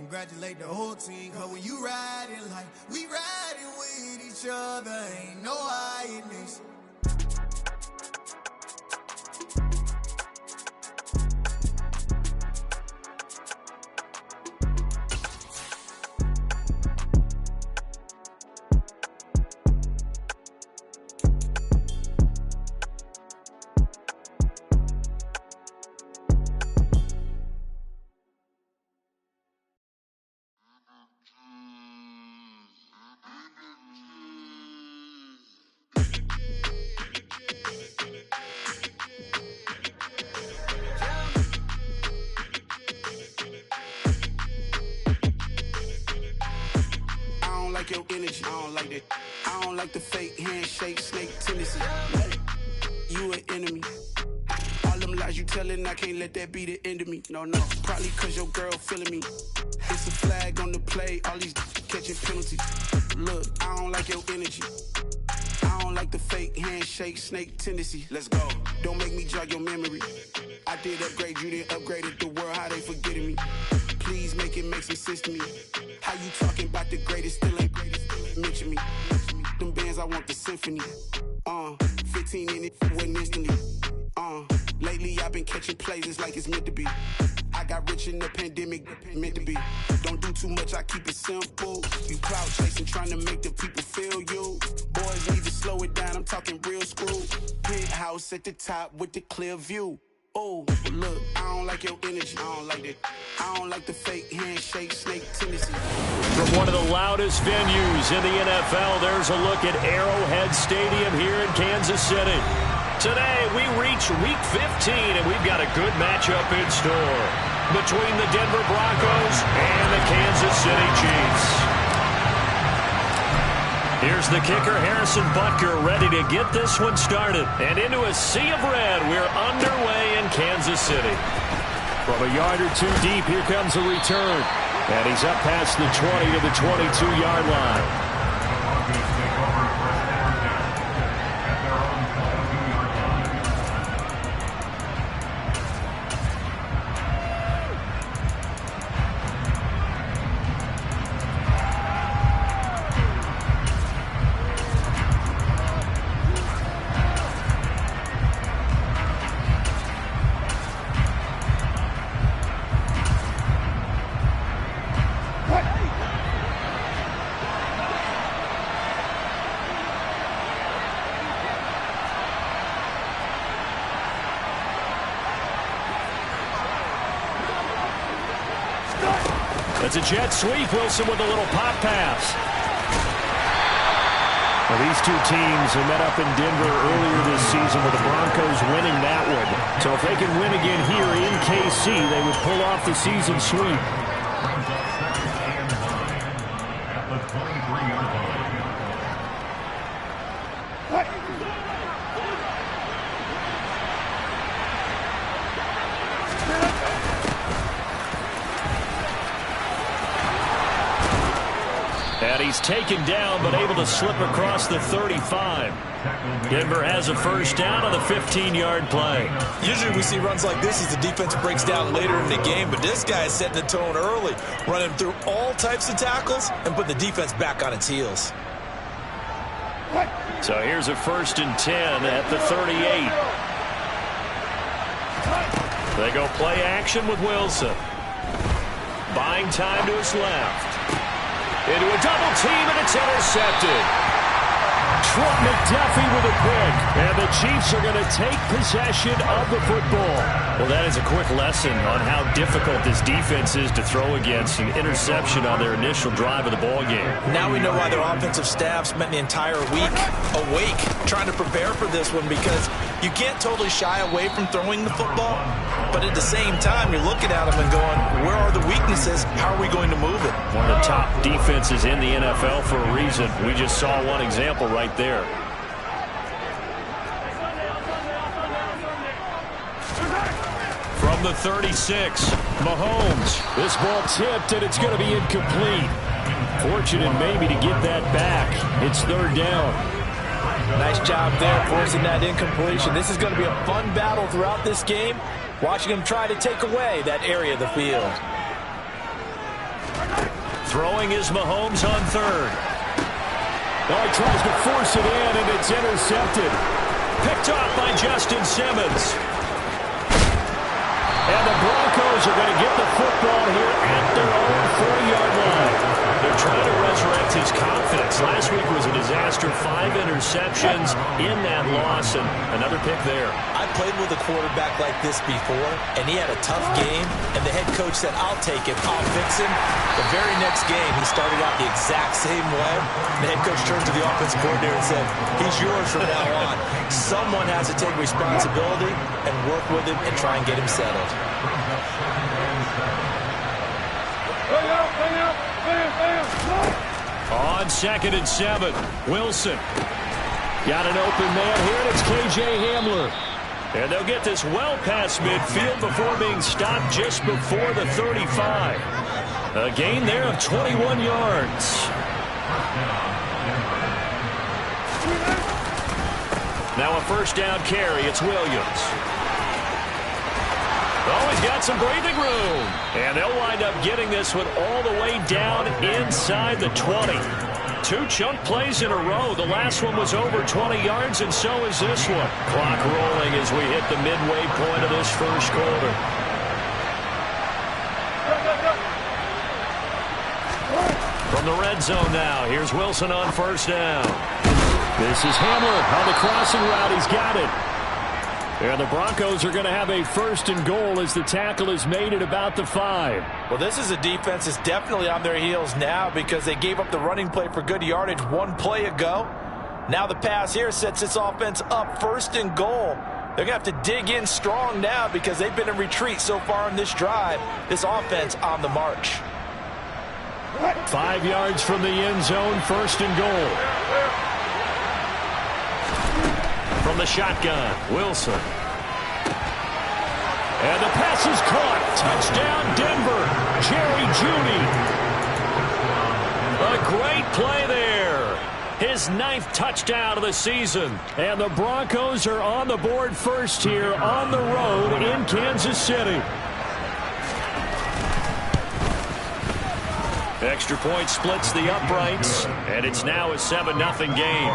congratulate the whole team. Cause when you riding like we riding with each other, ain't no hiding this. Your energy, I don't like that. I don't like the fake handshake, snake tendency. You an enemy. All them lies you telling, I can't let that be the end of me. No, probably cause your girl feeling me. It's a flag on the play, all these catching penalties. Look, I don't like your energy. I don't like the fake handshake, snake tendency. Let's go. Don't make me jog your memory. I did upgrade, you didn't upgrade it. The world, how they forgetting me. Please make it make some sense to me. How you talking about the greatest, still ain't greatest? Mention me. Them bands, I want the symphony. 15 in it, went instantly. Lately I've been catching plays, it's like it's meant to be. I got rich in the pandemic, meant to be. Don't do too much, I keep it simple. You clout chasing, trying to make the people feel you. Boys need to slow it down, I'm talking real screw. Penthouse at the top with the clear view. Oh, look, I don't like your energy. I don't like that. I don't like the fake handshake, snake tendency. From one of the loudest venues in the NFL, there's a look at Arrowhead Stadium here in Kansas City. Today, we reach Week 15, and we've got a good matchup in store between the Denver Broncos and the Kansas City Chiefs. Here's the kicker, Harrison Butker, ready to get this one started. And into a sea of red, we're underway in Kansas City. From a yard or two deep, here comes a return. And he's up past the 20 to the 22-yard line. It's a jet sweep. Wilson with a little pop pass. Well, these two teams have met up in Denver earlier this season with the Broncos winning that one. So if they can win again here in KC, they would pull off the season sweep. And he's taken down, but able to slip across the 35. Denver has a first down on the 15-yard play. Usually we see runs like this as the defense breaks down later in the game, but this guy is setting the tone early, running through all types of tackles and putting the defense back on its heels. So here's a 1st and 10 at the 38. They go play action with Wilson. Buying time to his left. Into a double team, and it's intercepted. Trent McDuffie with a pick, and the Chiefs are going to take possession of the football. Well, that is a quick lesson on how difficult this defense is to throw against. An interception on their initial drive of the ballgame. Now we know why their offensive staff spent the entire week awake trying to prepare for this one, because you can't totally shy away from throwing the football, but at the same time, you're looking at them and going, where are the weaknesses? How are we going to move it? One of the top defenses in the NFL for a reason. We just saw one example right there. From the 36, Mahomes. This ball tipped, and it's going to be incomplete. Fortunate maybe to get that back. It's 3rd down. Nice job there forcing that incompletion. This is going to be a fun battle throughout this game, watching him try to take away that area of the field. Throwing is Mahomes on third. Oh, he tries to force it in, and it's intercepted. Picked off by Justin Simmons. And the Broncos are going to get the football here at their own 40-yard line. They're trying to resurrect his confidence. Last week was a disaster. 5 interceptions in that loss, and another pick there. I played with a quarterback like this before, and he had a tough game, and the head coach said, I'll take it, I'll fix him. The very next game, he started out the exact same way. The head coach turned to the offensive coordinator and said, he's yours from now on. Someone has to take responsibility and work with him and try and get him settled. On 2nd and 7, Wilson. Got an open man here, and it's K.J. Hamler. And they'll get this well past midfield before being stopped just before the 35. A gain there of 21 yards. Now a first down carry. It's Williams. Oh, he's got some breathing room. And they'll wind up getting this one all the way down inside the 20. 2 chunk plays in a row. The last one was over 20 yards, and so is this one. Clock rolling as we hit the midway point of this first quarter. From the red zone now, here's Wilson on first down. This is Hamler on the crossing route. He's got it. And the Broncos are going to have a 1st and goal as the tackle is made at about the 5. Well, this is a defense that's definitely on their heels now because they gave up the running play for good yardage 1 play ago. Now the pass here sets this offense up 1st and goal. They're going to have to dig in strong now because they've been in retreat so far in this drive. This offense on the march. 5 yards from the end zone, 1st and goal. From the shotgun, Wilson. And the pass is caught. Touchdown, Denver. Jerry Jeudy. A great play there. His 9th touchdown of the season. And the Broncos are on the board first here on the road in Kansas City. Extra point splits the uprights, and it's now a 7-0 game.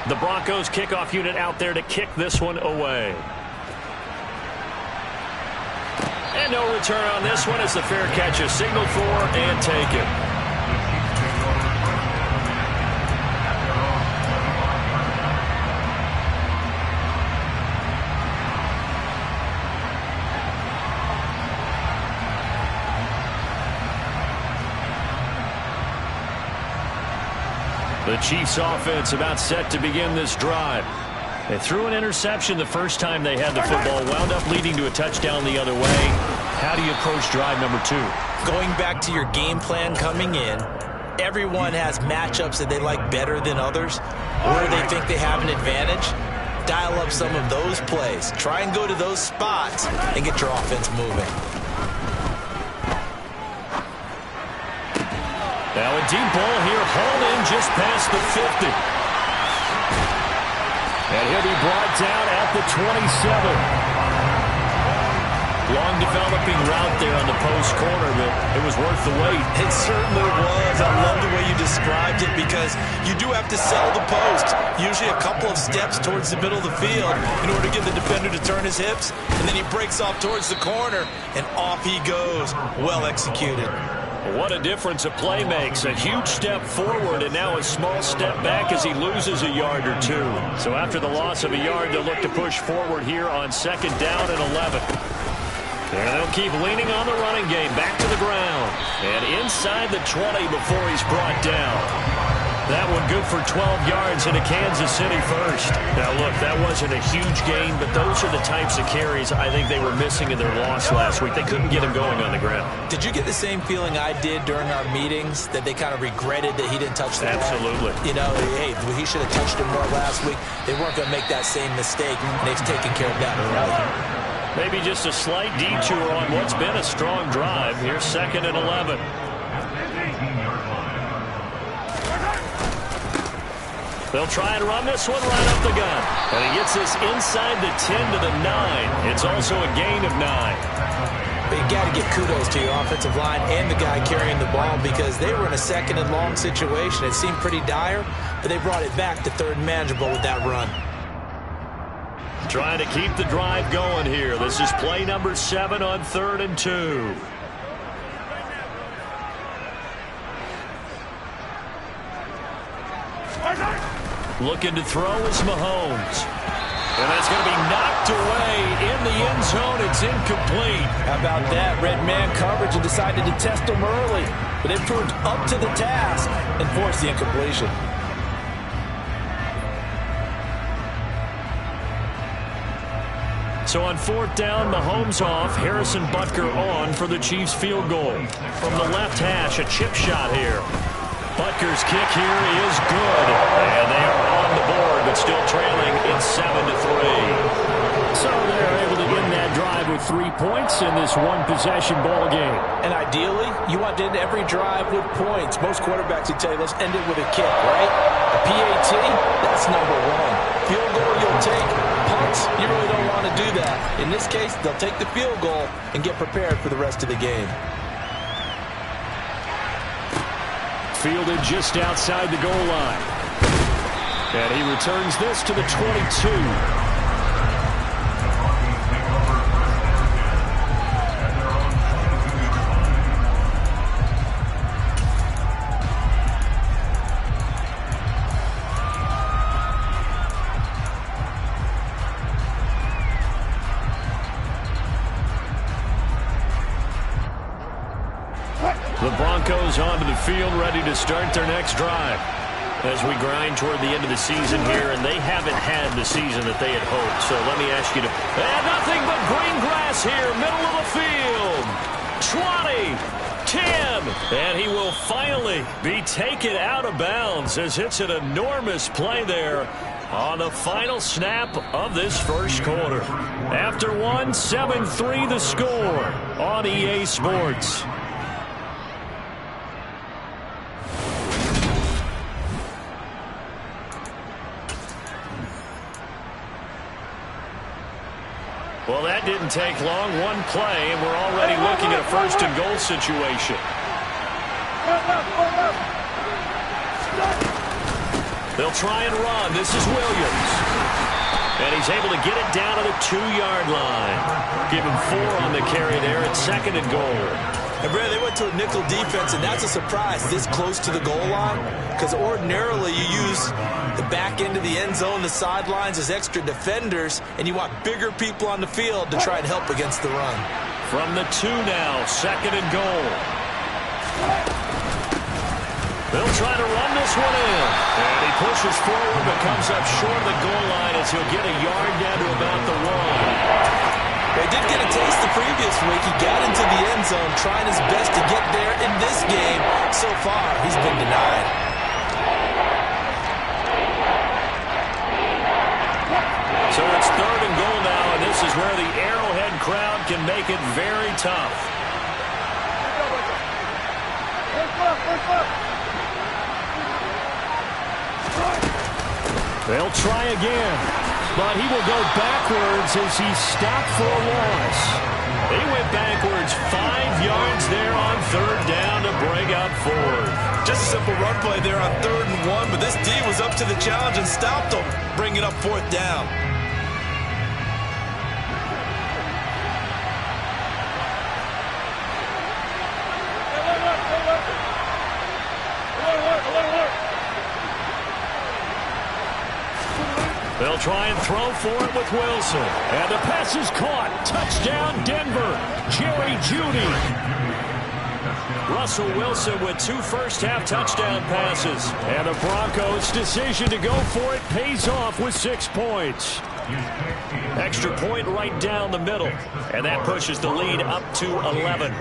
The Broncos kickoff unit out there to kick this one away. And no return on this one as the fair catch is signaled for and taken. The Chiefs offense about set to begin this drive. They threw an interception the first time they had the football, wound up leading to a touchdown the other way. How do you approach drive number 2? Going back to your game plan coming in, everyone has matchups that they like better than others. Where they think they have an advantage, dial up some of those plays. Try and go to those spots and get your offense moving. Now a deep ball here, hauled in just past the 50. And he'll be brought down at the 27. Long developing route there on the post corner, but it was worth the wait. It certainly was. I love the way you described it because you do have to sell the post. Usually a couple of steps towards the middle of the field in order to get the defender to turn his hips. And then he breaks off towards the corner, and off he goes. Well executed. What a difference a play makes. A huge step forward and now a small step back as he loses a yard or 2. So after the loss of a yard, they'll look to push forward here on 2nd down and 11. And they'll keep leaning on the running game. Back to the ground. And inside the 20 before he's brought down. That one good for 12 yards into Kansas City first. Now, look, that wasn't a huge gain, but those are the types of carries I think they were missing in their loss last week. They couldn't get him going on the ground. Did you get the same feeling I did during our meetings, that they kind of regretted that he didn't touch the ball? Absolutely. You know, hey, he should have touched him more last week. They weren't going to make that same mistake, and they've taken care of that early. Maybe just a slight detour on what's been a strong drive. Here's 2nd and 11. They'll try and run this one right up the gut. And he gets this inside the 10 to the 9. It's also a gain of 9. But you got to give kudos to your offensive line and the guy carrying the ball because they were in a 2nd and long situation. It seemed pretty dire, but they brought it back to 3rd and manageable with that run. Trying to keep the drive going here. This is play number 7 on 3rd and 2. Looking to throw is Mahomes. And that's going to be knocked away in the end zone. It's incomplete. How about that? Red man coverage and decided to test them early. But they proved up to the task and forced the incompletion. So on 4th down, Mahomes off, Harrison Butker on for the Chiefs field goal. From the left hash, a chip shot here. Butker's kick here is good. And they are on the board, but still trailing. It's 7-3. So they're able to win that drive with 3 points in this one-possession ball game. And ideally, you want to end every drive with points. Most quarterbacks would tell you, let's end it with a kick, right? A PAT, that's number 1. Field goal you'll take. Punts, you really don't want to do that. In this case, they'll take the field goal and get prepared for the rest of the game. Fielded just outside the goal line. And he returns this to the 22. The Broncos onto the field, ready to start their next drive. As we grind toward the end of the season here, and they haven't had the season that they had hoped. So let me ask you to... And nothing but green grass here, middle of the field. 20, 10, and he will finally be taken out of bounds as it's an enormous play there on the final snap of this first quarter. After one, 7-3 the score on EA Sports. Well, that didn't take long. One play, and we're already looking at a 1st and goal situation. They'll try and run. This is Williams. And he's able to get it down to the 2-yard line. Give him 4 on the carry there at 2nd and goal. And Brad, they went to a nickel defense, and that's a surprise this close to the goal line, because ordinarily you use the back end of the end zone, the sidelines as extra defenders, and you want bigger people on the field to try and help against the run. From the 2 now, 2nd and goal. They'll try to run this one in. And he pushes forward but comes up short of the goal line as he'll get a yard down to about the 1. They did get a taste the previous week. He got into the end zone trying his best to get there in this game. So far, he's been denied. So it's 3rd and goal now, and this is where the Arrowhead crowd can make it very tough. They'll try again, but he will go backwards as he stopped for a loss. He went backwards 5 yards there on 3rd down to bring up 4th. Just a simple run play there on 3rd and 1, but this D was up to the challenge and stopped him, bringing up 4th down. They'll try and throw for it with Wilson. And the pass is caught. Touchdown, Denver. Jerry Jeudy. Russell Wilson with 2 first-half touchdown passes. And the Broncos' decision to go for it pays off with 6 points. Extra point right down the middle. And that pushes the lead up to 11.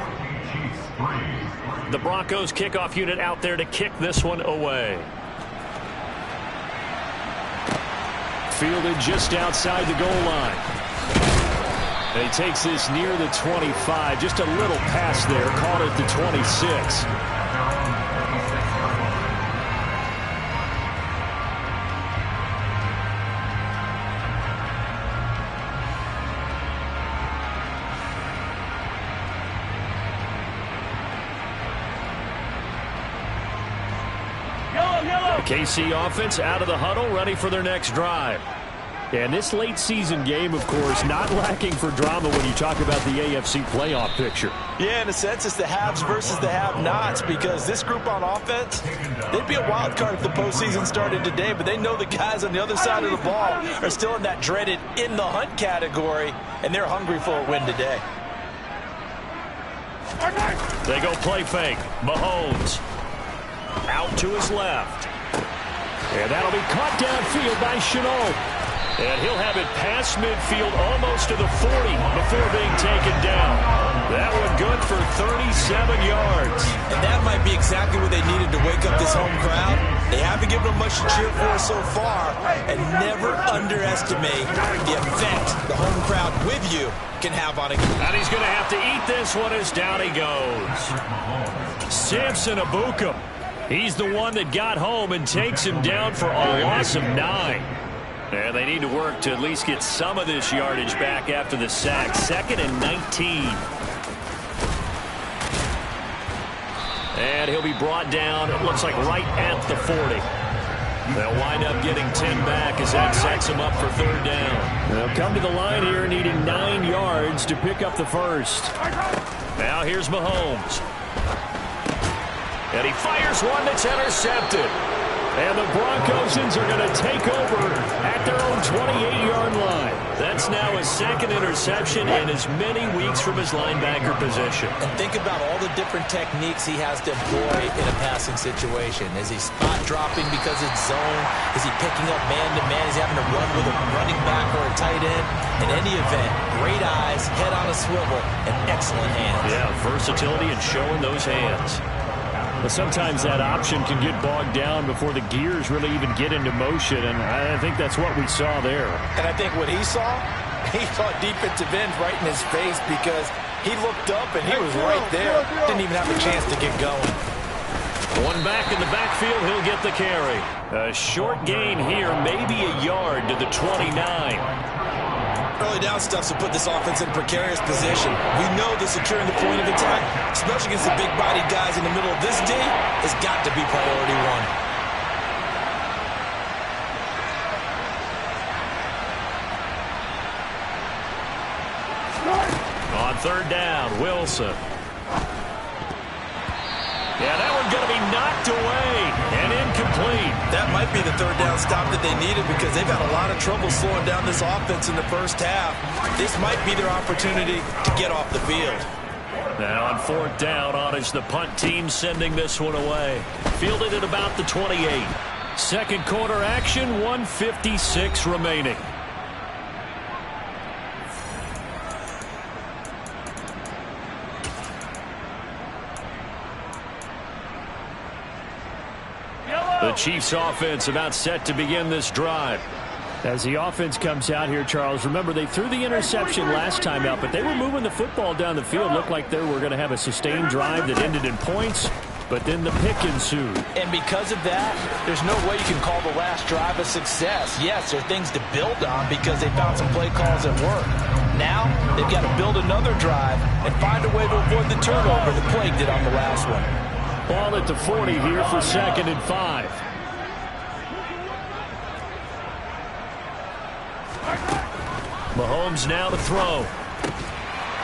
The Broncos kickoff unit out there to kick this one away. Fielded just outside the goal line. And he takes this near the 25. Just a little pass there. Called it the 26. KC offense out of the huddle, ready for their next drive. And this late season game, of course, not lacking for drama when you talk about the AFC playoff picture. Yeah, in a sense, it's the haves versus the have-nots, because this group on offense, they'd be a wild card if the postseason started today, but they know the guys on the other side of the ball are still in that dreaded in the hunt category, and they're hungry for a win today. They go play fake. Mahomes out to his left. And that'll be caught downfield by Shenault. And he'll have it past midfield almost to the 40 before being taken down. That one good for 37 yards. And that might be exactly what they needed to wake up this home crowd. They haven't given them much to cheer for so far. And never underestimate the effect the home crowd with you can have on a game. And he's going to have to eat this one as down he goes. Samson Abukum. He's the one that got home and takes him down for a loss of 9. And they need to work to at least get some of this yardage back after the sack. 2nd and 19. And he'll be brought down, it looks like right at the 40. They'll wind up getting 10 back as that sets them up for 3rd down. They'll come to the line here needing 9 yards to pick up the first. Now here's Mahomes. And he fires one that's intercepted. And the Broncos are going to take over at their own 28-yard line. That's now his 2nd interception in as many weeks from his linebacker position. And think about all the different techniques he has to employ in a passing situation. Is he spot dropping because it's zone? Is he picking up man-to-man? Is he having to run with a running back or a tight end? In any event, great eyes, head on a swivel, and excellent hands. Yeah, versatility and showing those hands. But sometimes that option can get bogged down before the gears really even get into motion, and I think that's what we saw there. And I think what he saw defensive end right in his face, because he looked up and he was right there. Didn't even have a chance to get going. One back in the backfield, he'll get the carry. A short gain here, maybe a yard to the 29. Early down stuff to put this offense in a precarious position. We know that securing the point of attack, especially against the big-bodied guys in the middle of this D, has got to be priority one. On 3rd down, Wilson. Yeah, that one's going to be knocked away and incomplete. That might be the 3rd down stop that they needed, because they've had a lot of trouble slowing down this offense in the first half. This might be their opportunity to get off the field. Now on 4th down, Honest, the punt team sending this one away. Fielded at about the 28. 2nd quarter action, 1:56 remaining. The Chiefs offense about set to begin this drive. As the offense comes out here, Charles, remember they threw the interception last time out, but they were moving the football down the field. Looked like they were going to have a sustained drive that ended in points, but then the pick ensued. And because of that, there's no way you can call the last drive a success. Yes, there are things to build on because they found some play calls that work. Now, they've got to build another drive and find a way to avoid the turnover that plagued it on the last one. Ball at the 40 here for 2nd and 5. Mahomes now to throw.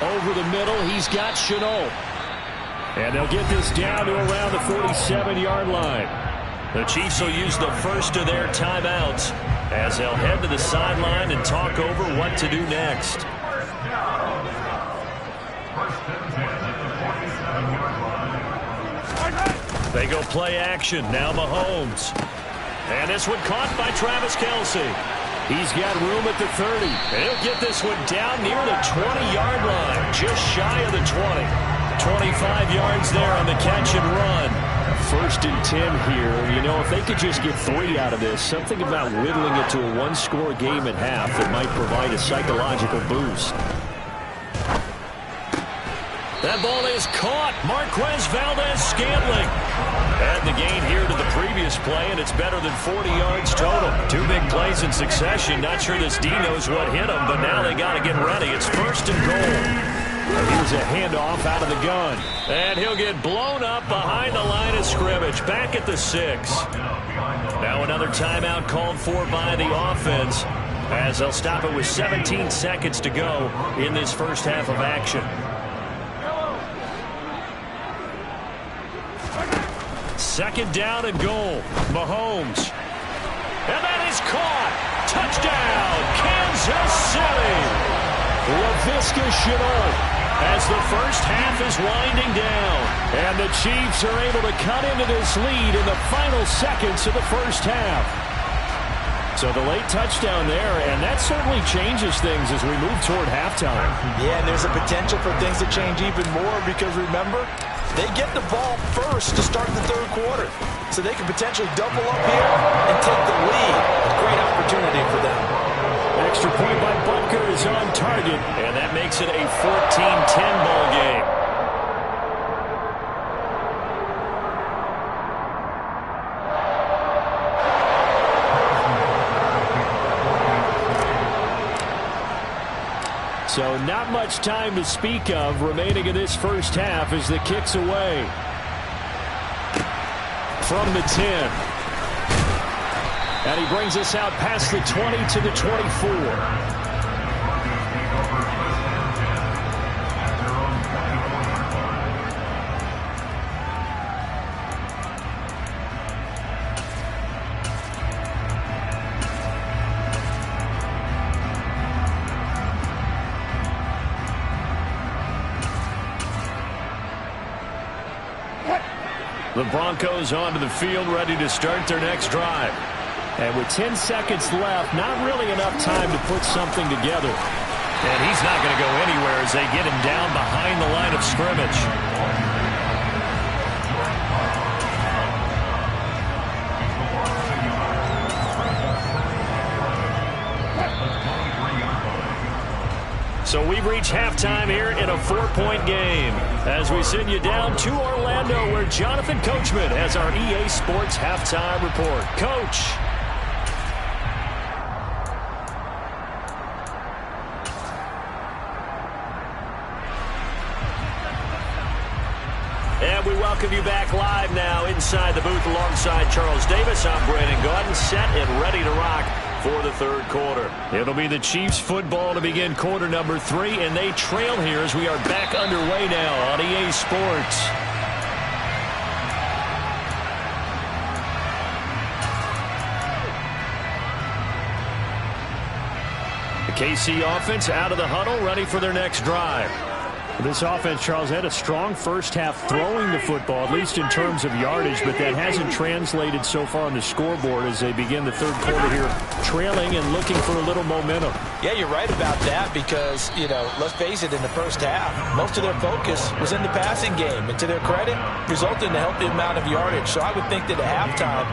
Over the middle, he's got Shenault. And they'll get this down to around the 47-yard line. The Chiefs will use the first of their timeouts as they'll head to the sideline and talk over what to do next. They go play action. Now Mahomes. And this one caught by Travis Kelce. He's got room at the 30. And he'll get this one down near the 20-yard line. Just shy of the 20. 25 yards there on the catch and run. 1st and 10 here. You know, if they could just get 3 out of this, something about whittling it to a one-score game at half that might provide a psychological boost. That ball is caught. Marquez Valdez-Scantling. And the gain here to the previous play, and it's better than 40 yards total. 2 big plays in succession. Not sure this D knows what hit him, but now they got to get ready. It's 1st and goal. And here's a handoff out of the gun. And he'll get blown up behind the line of scrimmage. Back at the 6. Now another timeout called for by the offense, as they'll stop it with 17 seconds to go in this first half of action. 2nd down and goal. Mahomes. And that is caught. Touchdown, Kansas City. Laviska Shenault as the first half is winding down. And the Chiefs are able to cut into this lead in the final seconds of the first half. So the late touchdown there, and that certainly changes things as we move toward halftime. Yeah, and there's a potential for things to change even more because, remember, they get the ball first to start the 3rd quarter. So they can potentially double up here and take the lead. Great opportunity for them. Extra point by Butker is on target, and that makes it a 14-10 ball game. So not much time to speak of remaining in this first half as the kick's away. From the 10. And he brings us out past the 20 to the 24. The Broncos onto the field, ready to start their next drive. And with 10 seconds left, not really enough time to put something together. And he's not going to go anywhere as they get him down behind the line of scrimmage. So we've reached halftime here in a 4-point game as we send you down to Orlando where Jonathan Coachman has our EA Sports halftime report. Coach. And we welcome you back live now inside the booth alongside Charles Davis. I'm Brandon Gaudin, set and ready to rock for the 3rd quarter. It'll be the Chiefs football to begin quarter number 3, and they trail here as we are back underway now on EA Sports. The KC offense out of the huddle, ready for their next drive. This offense, Charles, had a strong first half throwing the football, at least in terms of yardage, but that hasn't translated so far on the scoreboard as they begin the 3rd quarter here, trailing and looking for a little momentum. Yeah, you're right about that because, you know, let's face it, in the first half, most of their focus was in the passing game, and to their credit, resulted in a healthy amount of yardage. So I would think that at halftime,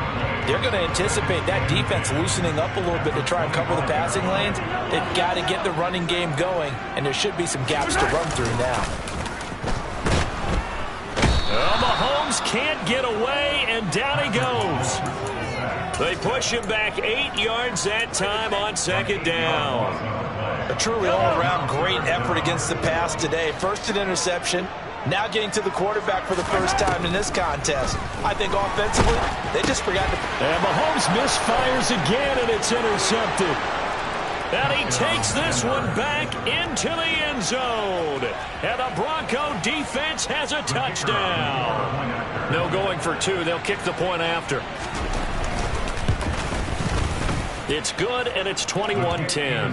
they're going to anticipate that defense loosening up a little bit to try and cover the passing lanes. They've got to get the running game going, and there should be some gaps to run through now. Mahomes can't get away, and down he goes. They push him back 8 yards that time on 2nd down. A truly all-around great effort against the pass today. First an interception, now getting to the quarterback for the first time in this contest. I think offensively, they just forgot to... And Mahomes misfires again, and it's intercepted. And he takes this one back into the end zone. And the Bronco defense has a touchdown. No going for 2. They'll kick the point after. It's good, and it's 21-10.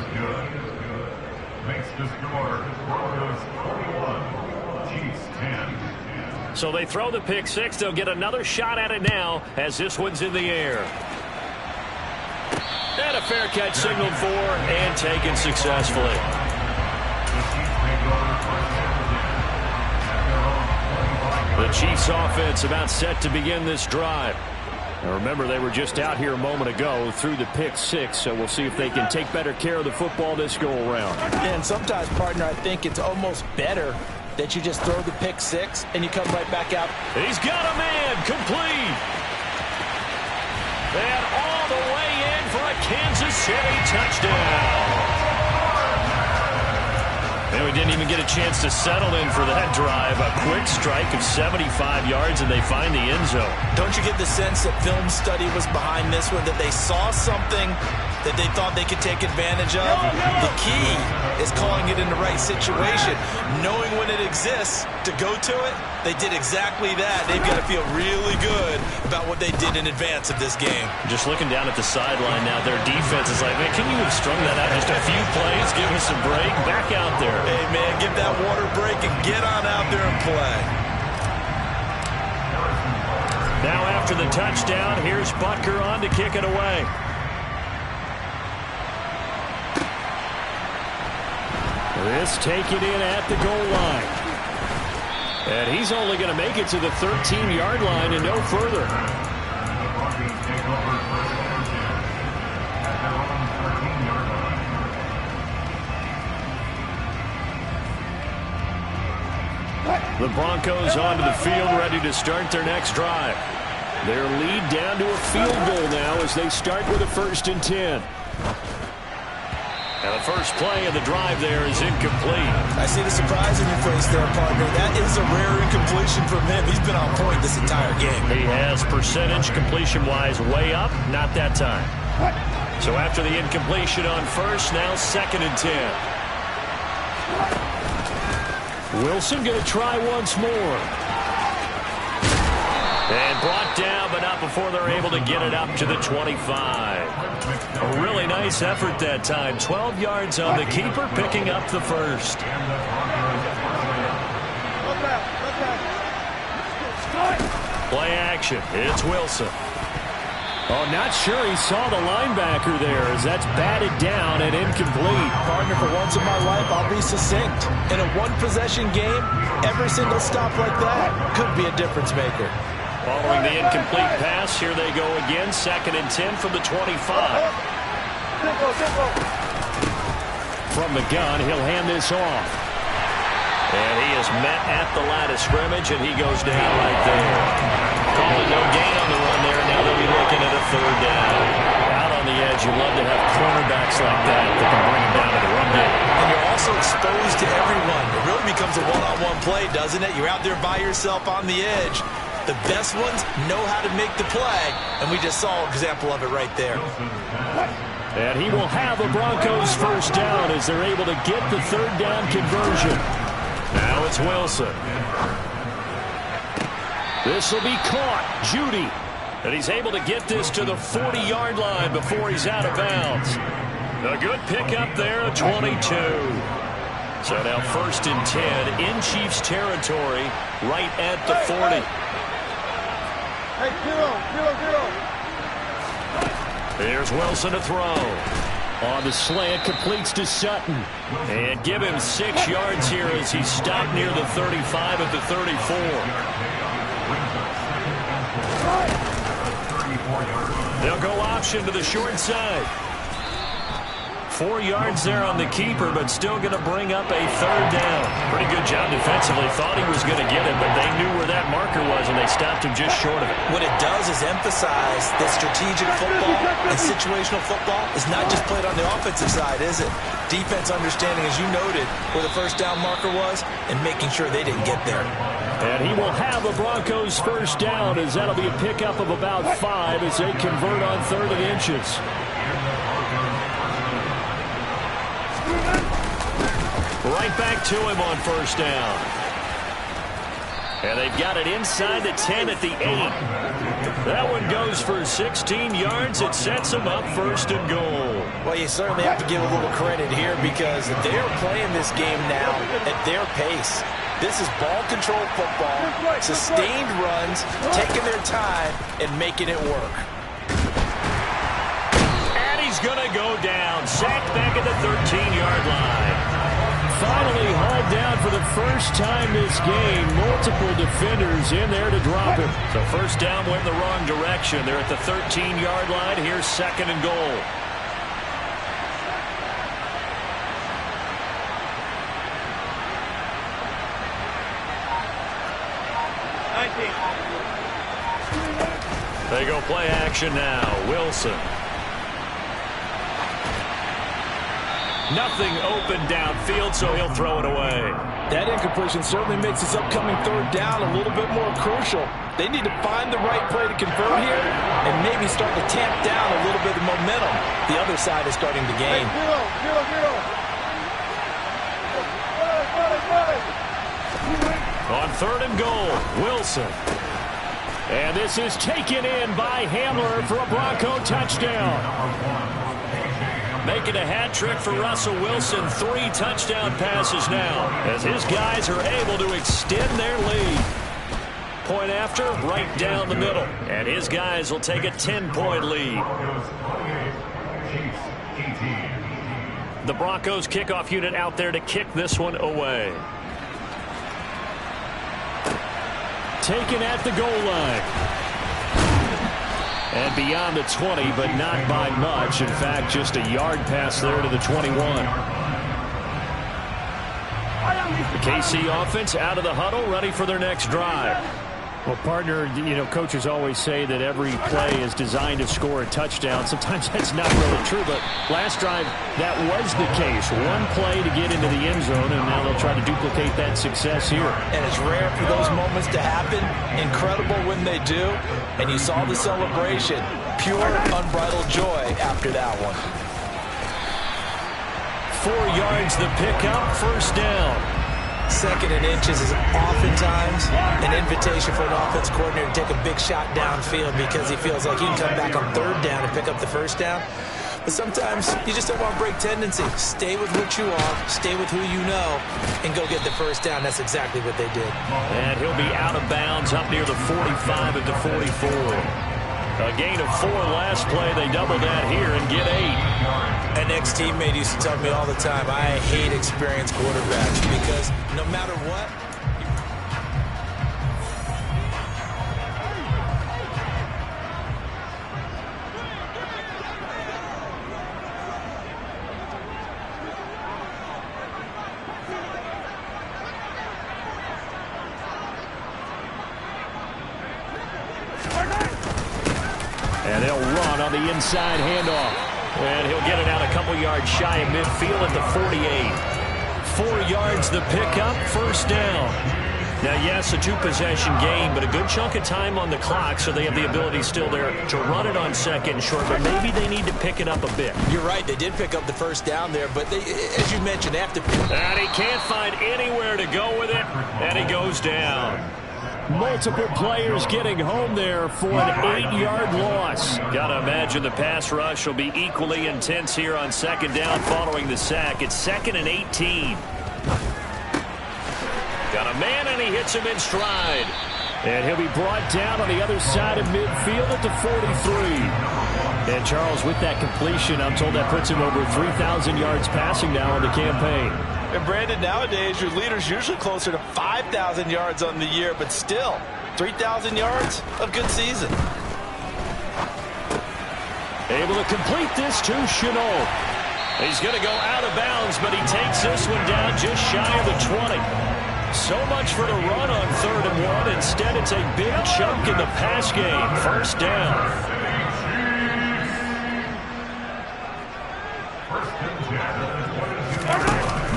Makes the score Broncos 21, Chiefs 10. So they throw the pick 6. They'll get another shot at it now as this one's in the air. And a fair catch signaled for and taken successfully. The Chiefs offense about set to begin this drive. Now remember, they were just out here a moment ago through the pick 6, so we'll see if they can take better care of the football this go around. And sometimes, partner, I think it's almost better that you just throw the pick six and you come right back out. He's got a man, complete. And all the way in for a Kansas City touchdown. And we didn't even get a chance to settle in for that drive. A quick strike of 75 yards, and they find the end zone. Don't you get the sense that film study was behind this one, that they saw something that they thought they could take advantage of? The key is calling it in the right situation, knowing when it exists to go to it. They did exactly that. They've got to feel really good about what they did in advance of this game. Just looking down at the sideline now, their defense is like, man, can you have strung that out just a few plays? Give us a break. Back out there. Hey, man, give that water break and get on out there and play. Now after the touchdown, here's Butker on to kick it away. This taken in at the goal line. And he's only going to make it to the 13-yard line and no further. The Broncos onto the field, ready to start their next drive. Their lead down to a field goal now as they start with a 1st and 10. And the first play of the drive there is incomplete. I see the surprise in your face there, partner. That is a rare incompletion from him. He's been on point this entire game. He has percentage completion-wise way up, not that time. So after the incompletion on first, now 2nd and 10. Wilson going to try once more. And brought down, but not before they're able to get it up to the 25. A really nice effort that time. 12 yards on the keeper, picking up the first. Play action. It's Wilson. Oh, not sure he saw the linebacker there as that's batted down and incomplete. Partner, for once in my life, I'll be succinct. In a one-possession game, every single stop like that could be a difference maker. Following the incomplete pass, here they go again. 2nd and 10 from the 25. From the gun, he'll hand this off. And he is met at the line of scrimmage, and he goes down right there. Calling no gain on the run there. Now they'll be looking at a 3rd down. Out on the edge, you love to have cornerbacks like that that can bring him down to the run game. And you're also exposed to everyone. It really becomes a one-on-one play, doesn't it? You're out there by yourself on the edge. The best ones know how to make the play, and we just saw an example of it right there. And he will have a Broncos 1st down as they're able to get the 3rd down conversion. Now it's Wilson. This will be caught. Judy. And he's able to get this to the 40-yard line before he's out of bounds. A good pickup there at 22. So now 1st and 10 in Chiefs territory right at the 40. Hey, 0-0-0. Here's Wilson to throw. On the slant, completes to Sutton. And give him 6 yards here as he's stopped near the 35 at the 34. They'll go option to the short side. 4 yards there on the keeper, but still going to bring up a 3rd down. Pretty good job defensively. Thought he was going to get it, but they knew where that marker was, and they stopped him just short of it. What it does is emphasize that strategic football and situational football is not just played on the offensive side, is it? Defense understanding, as you noted, where the 1st down marker was and making sure they didn't get there. And he will have a Broncos 1st down as that'll be a pickup of about 5 as they convert on 3rd and inches. Right back to him on 1st down. And they've got it inside the 10 at the 8. That one goes for 16 yards. It sets them up 1st and goal. Well, you certainly have to give a little credit here because they're playing this game now at their pace. This is ball control football, sustained runs, taking their time, and making it work. And he's going to go down. Sacked back at the 13-yard line. Finally hauled down for the first time this game. Multiple defenders in there to drop him. So 1st down went in the wrong direction. They're at the 13-yard line. Here's 2nd and goal. They go play action now. Wilson. Nothing open downfield, so he'll throw it away. That incompletion certainly makes this upcoming third down a little bit more crucial. They need to find the right play to convert here and maybe start to tamp down a little bit of momentum. The other side is starting to gain. On 3rd and goal, Wilson. And this is taken in by Hamler for a Bronco touchdown. Making a hat trick for Russell Wilson. 3 touchdown passes now as his guys are able to extend their lead. Point after, right down the middle. And his guys will take a 10-point lead. The Broncos kickoff unit out there to kick this one away. Taken at the goal line. And beyond the 20, but not by much. In fact, just a yard pass there to the 21. The KC offense out of the huddle, ready for their next drive. Well, partner, coaches always say that every play is designed to score a touchdown. Sometimes that's not really true, but last drive, that was the case. One play to get into the end zone, and now they'll try to duplicate that success here. And it's rare for those moments to happen. Incredible when they do. And you saw the celebration. Pure, unbridled joy after that one. 4 yards the pickup, first down. 2nd and inches is oftentimes an invitation for an offense coordinator to take a big shot downfield because he feels like he can come back on 3rd down and pick up the first down. But sometimes you just don't want break tendency. Stay with what you are, stay with who you know, and go get the first down. That's exactly what they did. And he'll be out of bounds up near the 45 at the 44. A gain of 4 last play. They double that here and get 8. An ex-teammate used to tell me all the time, I hate experienced quarterbacks because no matter what, and they'll run on the inside handoff. And he'll get it out a couple yards shy of midfield at the 48. 4 yards the pickup, first down. Now, yes, a 2-possession game, but a good chunk of time on the clock, so they have the ability still there to run it on 2nd and short, but maybe they need to pick it up a bit. You're right, they did pick up the first down there, but they, as you mentioned, they have to... And he can't find anywhere to go with it, and he goes down. Multiple players getting home there for an 8-yard loss. Gotta imagine the pass rush will be equally intense here on 2nd down following the sack. It's 2nd and 18. Got a man, and he hits him in stride. And he'll be brought down on the other side of midfield at the 43. And Charles, with that completion, I'm told that puts him over 3,000 yards passing now on the campaign. And Brandon, nowadays your leader's usually closer to 5,000 yards on the year, but still, 3,000 yards, a good season. Able to complete this to Chenault. He's going to go out of bounds, but he takes this one down just shy of the 20. So much for the run on 3rd and 1. Instead, it's a big chunk in the pass game. First down.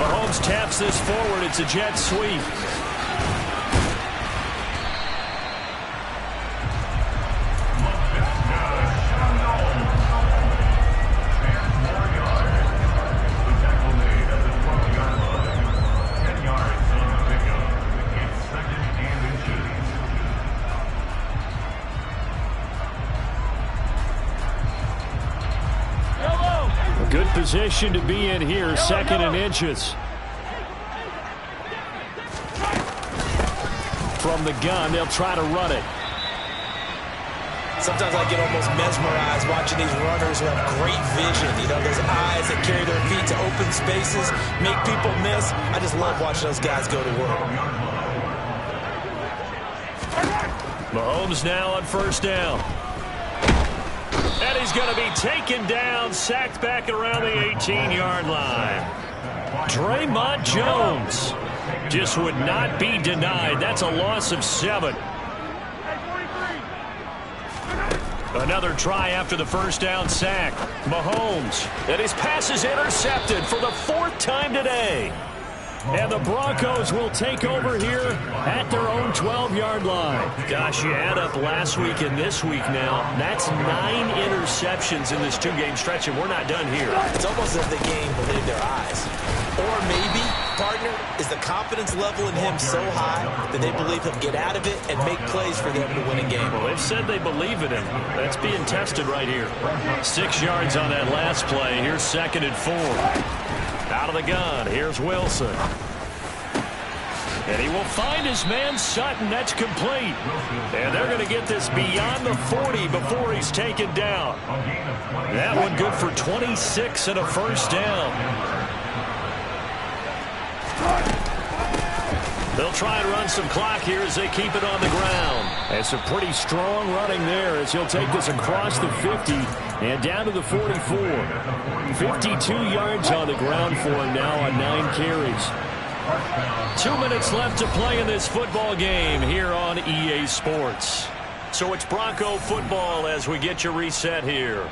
Mahomes taps this forward. It's a jet sweep. Good position to be in here, 2nd and inches. From the gun, they'll try to run it. Sometimes I get almost mesmerized watching these runners who have great vision. You know, those eyes that carry their feet to open spaces, make people miss. I just love watching those guys go to work. Mahomes now on 1st down. And he's going to be taken down, sacked back around the 18-yard line. Draymond Jones just would not be denied. That's a loss of 7. Another try after the first down sack. Mahomes, and his pass is intercepted for the 4th time today. And the Broncos will take over here at their own 12-yard line. Gosh, you add up last week and this week now. That's 9 interceptions in this 2-game stretch, and we're not done here. It's almost as if the game believed their eyes. Or maybe, partner, is the confidence level in him so high that they believe he'll get out of it and make plays for them to win a game. Well, they've said they believe in him. That's being tested right here. 6 yards on that last play. Here's 2nd and 4. Out of the gun, here's Wilson. And he will find his man Sutton. That's complete. And they're going to get this beyond the 40 before he's taken down. That one good for 26 and a first down. They'll try and run some clock here as they keep it on the ground. And some pretty strong running there as he'll take this across the 50 and down to the 44. 52 yards on the ground for him now on 9 carries. 2 minutes left to play in this football game here on EA Sports. So it's Bronco football as we get you reset here.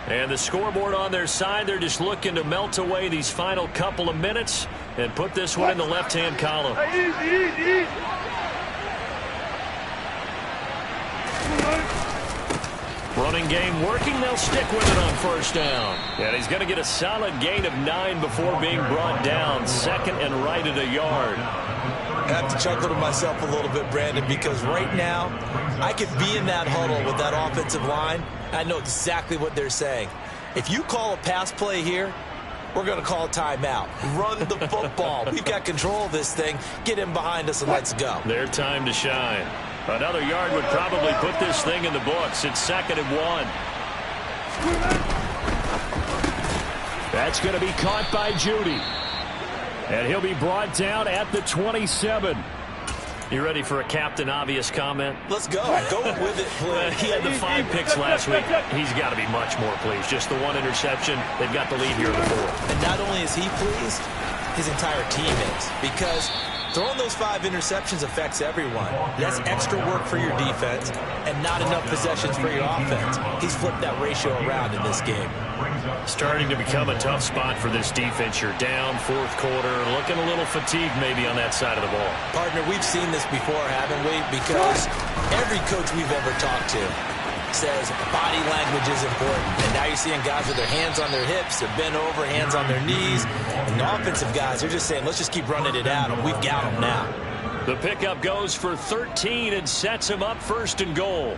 And the scoreboard on their side, they're just looking to melt away these final couple of minutes and put this one in the left-hand column. Running game working. They'll stick with it on first down. And he's going to get a solid gain of 9 before being brought down. 2nd and right at a yard. I have to chuckle to myself a little bit, Brandon, because right now I could be in that huddle with that offensive line. I know exactly what they're saying. If you call a pass play here, we're going to call a timeout. Run the football. We've got control of this thing. Get in behind us and let's go. Their time to shine. Another yard would probably put this thing in the books. It's 2nd and 1. That's going to be caught by Judy. And he'll be brought down at the 27. You ready for a Captain Obvious comment? Let's go. Go with it, please. He had the 5 picks last week. He's got to be much more pleased. Just the 1 interception. They've got the lead here in the 4th. And not only is he pleased, his entire team is. Because throwing those 5 interceptions affects everyone. That's extra work for your defense and not enough possessions for your offense. He's flipped that ratio around in this game. Starting to become a tough spot for this defense. You're down 4th quarter, looking a little fatigued maybe on that side of the ball. Partner, we've seen this before, haven't we? Because every coach we've ever talked to says body language is important. And now you're seeing guys with their hands on their hips, they're bent over, hands on their knees. And the offensive guys, they're just saying, let's just keep running it out, and we've got them now. The pickup goes for 13 and sets him up 1st and goal.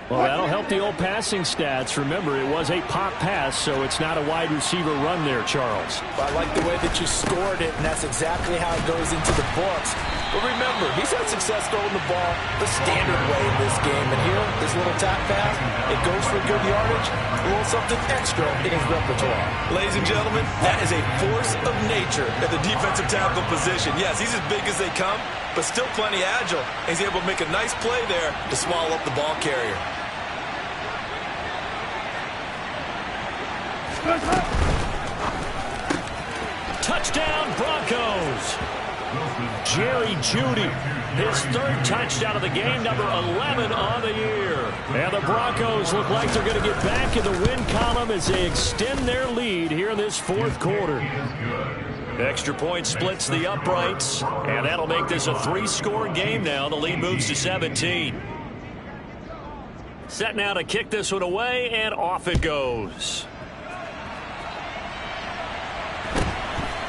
Well, that'll help the old passing stats. Remember, it was a pop pass, so it's not a wide receiver run there, Charles. Well, I like the way that you scored it, and that's exactly how it goes into the books. But remember, he's had success throwing the ball the standard way in this game. And here, this little tap pass, it goes for good yardage, a little something extra in his repertoire. Ladies and gentlemen, that is a force of nature at the defensive tackle position. Yes, he's as big as they come, but still plenty agile. He's able to make a nice play there to swallow up the ball carrier. Touchdown, Broncos. Jerry Jeudy, his 3rd touchdown of the game, number 11 on the year. And the Broncos look like they're going to get back in the win column as they extend their lead here in this 4th quarter. Extra point splits the uprights, and that'll make this a 3-score game now. The lead moves to 17. Set now to kick this one away, and off it goes.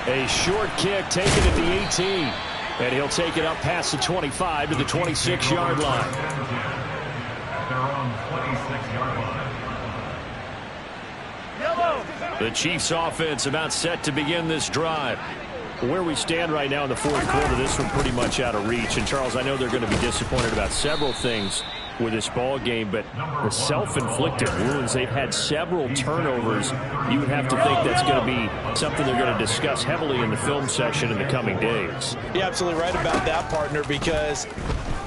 A short kick taken at the 18. And he'll take it up past the 25 to the 26-yard line. They're on 26-yard line. The Chiefs offense about set to begin this drive. Where we stand right now in the 4th quarter, this one pretty much out of reach. And, Charles, I know they're going to be disappointed about several things with this ball game, but the self-inflicted wounds, they've had several turnovers. You would have to think that's going to be something they're going to discuss heavily in the film session in the coming days. You're absolutely right about that, partner, because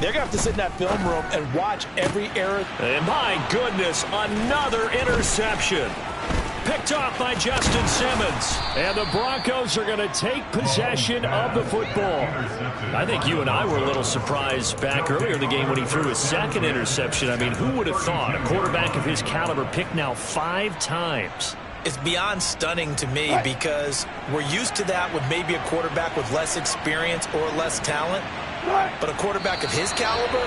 they're going to have to sit in that film room and watch every error. And my goodness, another interception. Picked off by Justin Simmons. And the Broncos are going to take possession of the football. I think you and I were a little surprised back earlier in the game when he threw his second interception. I mean, who would have thought a quarterback of his caliber picked now 5 times? It's beyond stunning to me because we're used to that with maybe a quarterback with less experience or less talent. But a quarterback of his caliber,